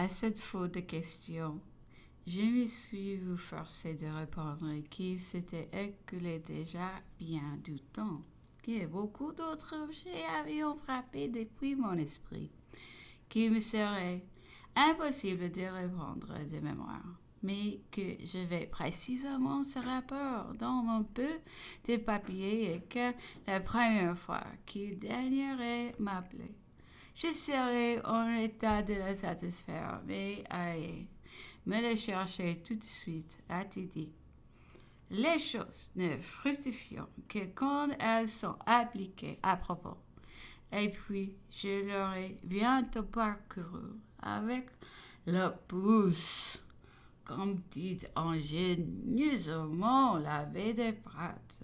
À cette faute de questions, je me suis vu forcé de répondre qu'il s'était écoulé déjà bien du temps, que beaucoup d'autres objets avaient frappé depuis mon esprit, qu'il me serait impossible de répondre de mémoire, mais que j'avais précisément ce rapport dans mon peu de papier et que la première fois qu'il daignerait m'appeler, je serais en état de le satisfaire, mais allez, me le chercher tout de suite, a-t-il dit. Les choses ne fructifient que quand elles sont appliquées à propos. Et puis, je l'aurai bientôt parcouru avec le pouce, comme dit ingénieusement la baie des Prates.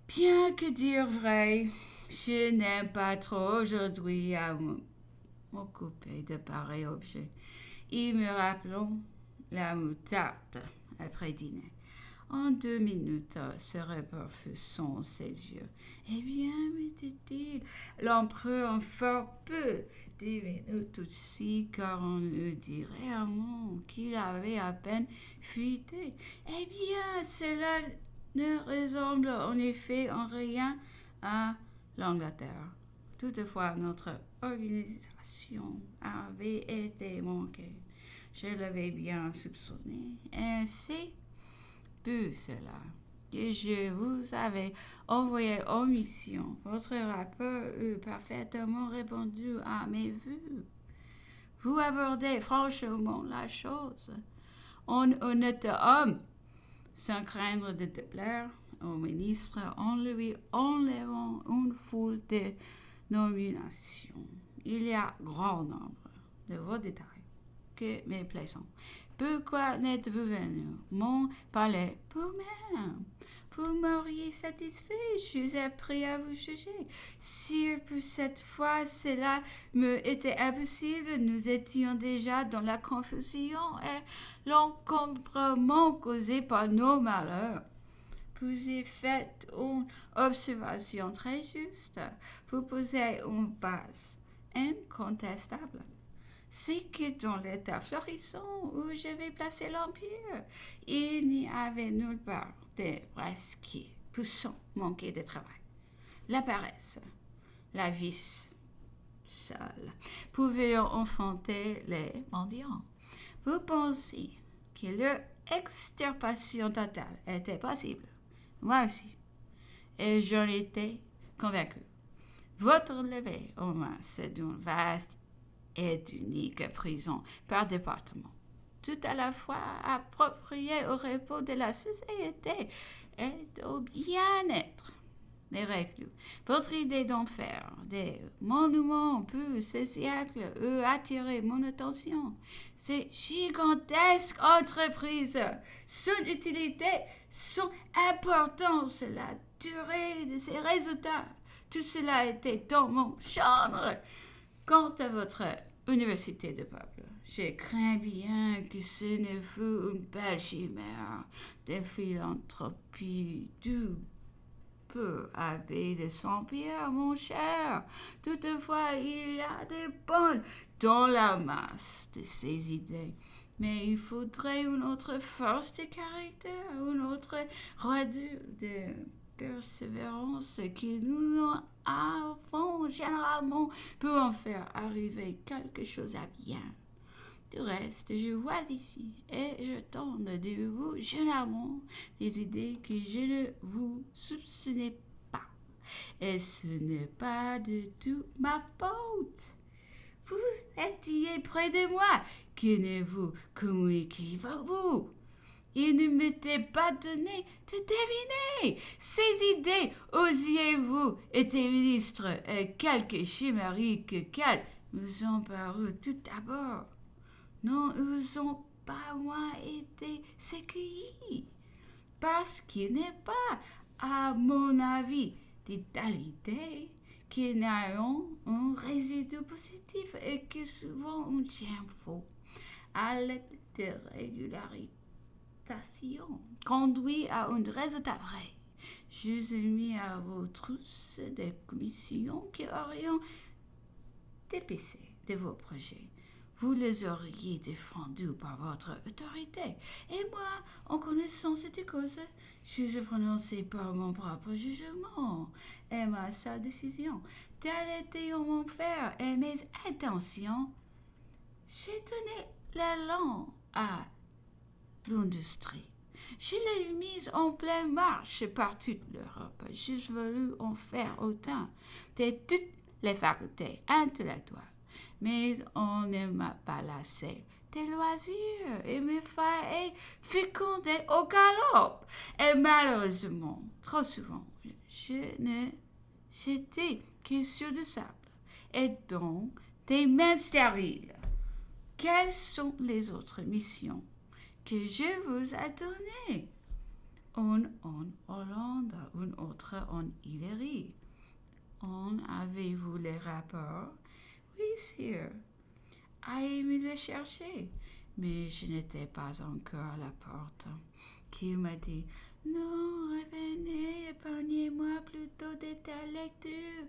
Bien que dire vrai, je n'aime pas trop aujourd'hui à m'occuper de pareils objets. Et me rappelons la moutarde après dîner. En 2 minutes, se reperfusant ses yeux. Eh bien, me dit-il, l'empereur en fort peu. 10 minutes aussi, car on eût dit réellement qu'il avait à peine fuité. Eh bien, cela ne ressemble en effet en rien à l'Angleterre. Toutefois, notre organisation avait été manquée. Je l'avais bien soupçonné. Ainsi, peu cela que je vous avais envoyé en mission. Votre rapport eût parfaitement répondu à mes vues. Vous abordez franchement la chose. En honnête homme, sans craindre de déplaire au ministre en lui enlevant une foule de nominations. Il y a grand nombre de vos détails que me plaisant. Pourquoi n'êtes-vous venu m'en parler pour même? Vous m'auriez satisfait, je suis prêt à vous juger. Si pour cette fois cela me était impossible, nous étions déjà dans la confusion et l'encombrement causé par nos malheurs. Vous y faites une observation très juste. Vous posez une base incontestable. C'est que dans l'état florissant où je vais placer l'Empire, il n'y avait nulle part de brasquiers poussant manquer de travail. La paresse, la vice seule pouvaient enfanter les mendiants. Vous pensez que leur extirpation totale était possible? Moi aussi. Et j'en étais convaincu. Votre levée aux mains, c'est d'une vaste et d'unique prison par département, tout à la fois approprié au repos de la société et au bien-être des reclus. Votre idée d'en faire des monuments pour ces siècles a attiré mon attention. Ces gigantesques entreprises, son utilité, son importance, la durée de ses résultats, tout cela était dans mon chambre. Quant à votre université de peuple, je crains bien que ce ne fût une belle chimère de philanthropie du peu abbé de Saint-Pierre, mon cher. Toutefois, il y a des bonnes dans la masse de ces idées. Mais il faudrait une autre force de caractère, une autre roideur de persévérance que nous n'en avons généralement pour en faire arriver quelque chose à bien. Du reste, je vois ici et je tente de vous généralement des idées que je ne vous soupçonnais pas. Et ce n'est pas du tout ma faute. Vous étiez près de moi. Que ne vous communiquiez-vous? Il ne m'était pas donné de deviner ces idées. Osiez-vous été ministre et quelque chimérique qu'elles nous ont paru tout d'abord. Non, ils ont pas moins été sécueillis. Parce qu'il n'est pas, à mon avis, de telle idée qu'ils n'ayons un résidu positif et que souvent on tient faux à l'aide de régularité conduit à un résultat vrai. Je mis à vos trousses des commissions qui auraient dépêché de vos projets. vous les auriez défendus par votre autorité. Et moi, en connaissant cette cause, je suis prononcé par mon propre jugement et ma seule décision. Tel était mon faire et mes intentions. J'ai donné l'élan à l'industrie. Je l'ai mise en pleine marche par toute l'Europe. J'ai voulu en faire autant de toutes les facultés intellectuelles. Mais on ne m'a pas laissé des loisirs et mes failles fécondées au galop. Et malheureusement, trop souvent, je ne j'étais que sur du sable et donc des mains stériles. Quelles sont les autres missions que je vous ai données? Une en Hollande, une autre en Hillery. En avez-vous les rapports? Oui, sire. Allez me les chercher. Mais je n'étais pas encore à la porte. Qui m'a dit, non, revenez, épargnez-moi plutôt de telles lectures.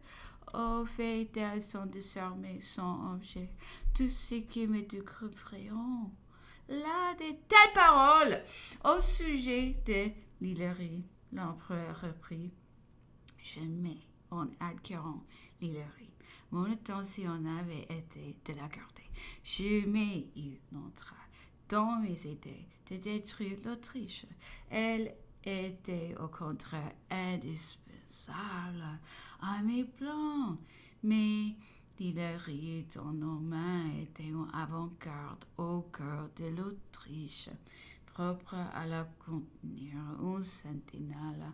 Oh, fait, elles sont désormais sans objet. Tout ce qui me découvriront. Là, de telles paroles au sujet de l'Hillery. L'empereur reprit, je mets en adquérant l'Hillery. Mon intention avait été de la garder. Jamais il n'entra dans mes idées de détruire l'Autriche. Elle était au contraire indispensable à mes plans. Mais l'Hillery dans nos mains était une avant-garde au cœur de l'Autriche, propre à la contenir une sentinelle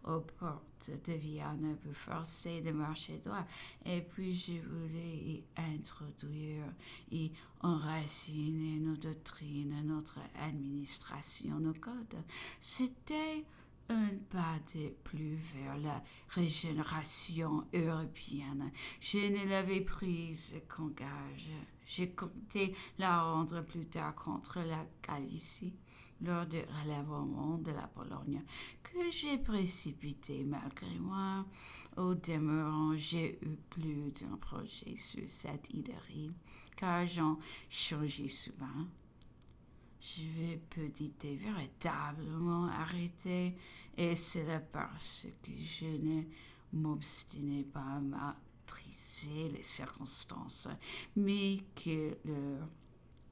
aux portes de Vienne pour forcer de marcher droit. Et puis je voulais y introduire et enraciner nos doctrines, notre administration, nos codes. C'était un pas de plus vers la régénération européenne. Je ne l'avais prise qu'en gage. J'ai compté la rendre plus tard contre la Galicie lors du relèvement de la Pologne, que j'ai précipité malgré moi. Au demeurant, j'ai eu plus d'un projet sur cette Hillery, car j'en changeais souvent. Je peux dire véritablement arrêté, et c'est parce que je ne m'obstinais pas à maîtriser les circonstances, mais que leur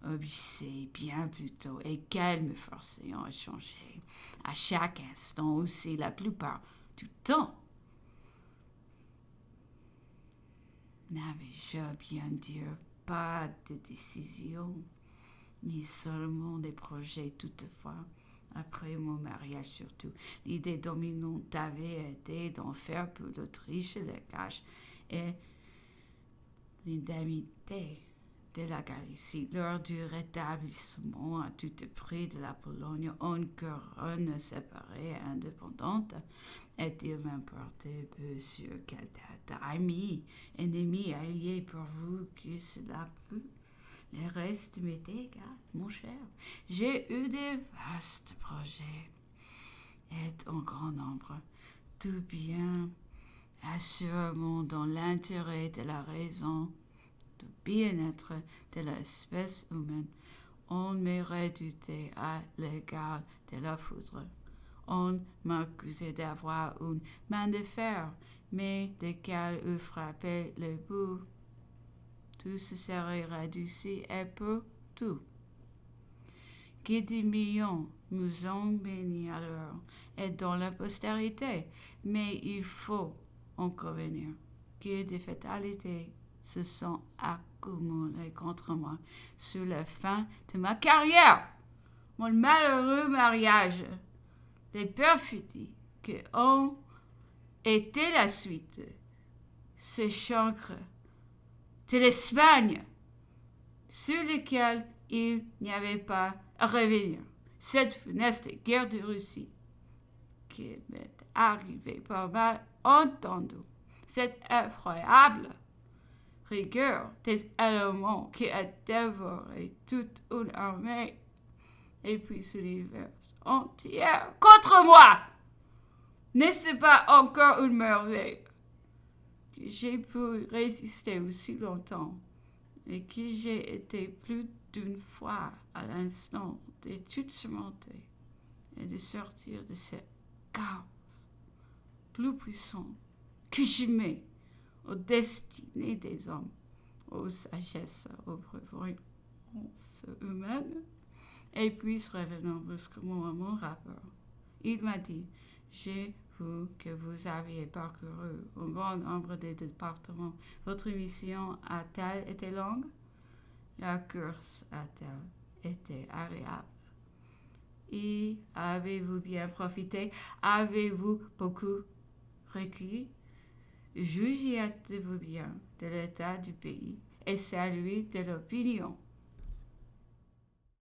obéissait bien plus tôt et qu'elles me forçaient à changer à chaque instant, aussi la plupart du temps. N'avais-je bien dire pas de décision, mais seulement des projets toutefois. Après mon mariage surtout, l'idée dominante avait été d'en faire pour l'Autriche le gage et l'indemnité de la Galicie. Lors du rétablissement à tout prix de la Pologne, une couronne séparée et indépendante, est-il m'importe peu sur quelle date, amis, ennemis, alliés pour vous que cela fut? Le reste m'était égal, mon cher. J'ai eu de vastes projets et en grand nombre, tout bien, assurément dans l'intérêt de la raison, du bien-être de l'espèce humaine. On me redoutait à l'égard de la foudre. On m'accusait d'avoir une main de fer, mais de quelle eût frappé le bout. Tout se serait réduit et pour tout. Que des millions nous ont bénis alors et dans la postérité, mais il faut en convenir que des fatalités se sont accumulées contre moi sur la fin de ma carrière. Mon malheureux mariage, les perfidies que ont été la suite, ce chancre de l'Espagne, sur lequel il n'y avait pas à revenir. Cette funeste guerre de Russie qui m'est arrivée par mal entendu, cette effroyable rigueur des Allemands qui a dévoré toute une armée et puis l'univers entier contre moi. N'est-ce pas encore une merveille que j'ai pu résister aussi longtemps et qui j'ai été plus d'une fois à l'instant de tout surmonter et de sortir de cette chaos plus puissant que jamais aux destinées des hommes, aux sagesses, aux prévoyances humaines. Et puis, revenant brusquement à mon rapport, il m'a dit, j'ai vu que vous aviez parcouru un grand nombre de départements. Votre mission a-t-elle été longue? La course a-t-elle été agréable? Et avez-vous bien profité? Avez-vous beaucoup recueilli? Jugez-vous bien de l'état du pays et celui de l'opinion